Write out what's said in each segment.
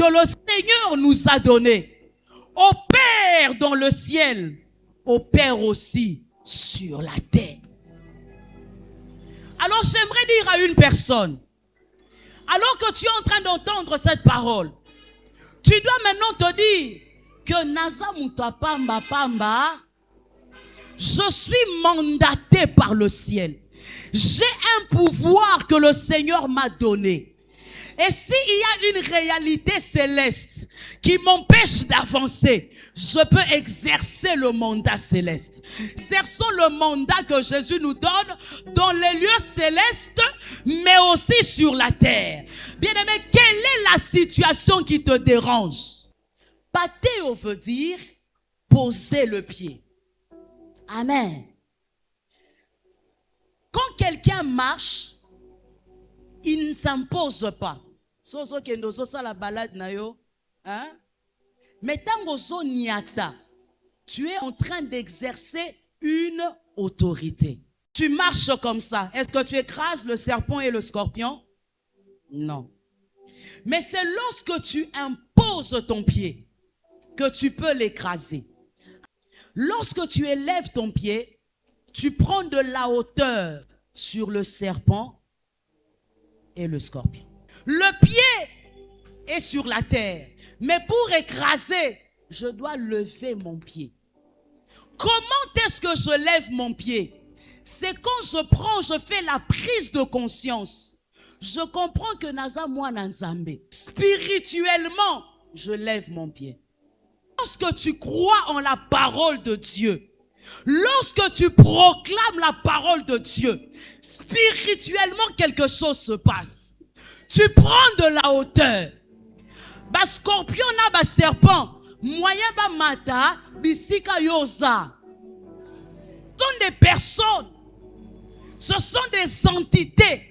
que le Seigneur nous a donné, opère dans le ciel, opère aussi sur la terre. Alors j'aimerais dire à une personne, alors que tu es en train d'entendre cette parole, tu dois maintenant te dire que Naza Mutapamba Pamba, je suis mandaté par le ciel. J'ai un pouvoir que le Seigneur m'a donné. Et s'il y a une réalité céleste qui m'empêche d'avancer, je peux exercer le mandat céleste. Exerçons le mandat que Jésus nous donne dans les lieux célestes, mais aussi sur la terre. Bien-aimé, quelle est la situation qui te dérange? Patéo veut dire poser le pied. Amen. Quand quelqu'un marche, il ne s'impose pas. Soso kendozo sa la balade na yo, hein? Mais tango so niata, tu es en train d'exercer une autorité. Tu marches comme ça. Est-ce que tu écrases le serpent et le scorpion? Non. Mais c'est lorsque tu imposes ton pied que tu peux l'écraser. Lorsque tu élèves ton pied, tu prends de la hauteur sur le serpent et le scorpion. Le pied est sur la terre, mais pour écraser, je dois lever mon pied. Comment est-ce que je lève mon pied? C'est quand je fais la prise de conscience. Je comprends que Naza moi Nanzambe. Spirituellement, je lève mon pied. Lorsque tu crois en la parole de Dieu, lorsque tu proclames la parole de Dieu, spirituellement quelque chose se passe. Tu prends de la hauteur. Bas scorpion na bas serpent, moyen ba mata, bisika yoza. Ce sont des personnes, ce sont des entités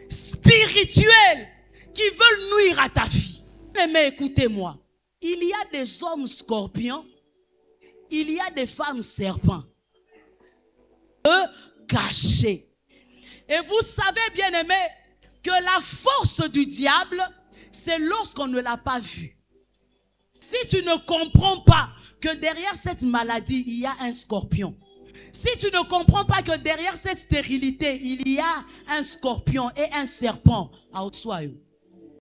spirituelles qui veulent nuire à ta vie. Mais écoutez-moi, il y a des hommes scorpions, il y a des femmes serpents. Eux cachés. Et vous savez, bien aimé, que la force du diable, c'est lorsqu'on ne l'a pas vu. Si tu ne comprends pas que derrière cette maladie, il y a un scorpion. Si tu ne comprends pas que derrière cette stérilité, il y a un scorpion et un serpent,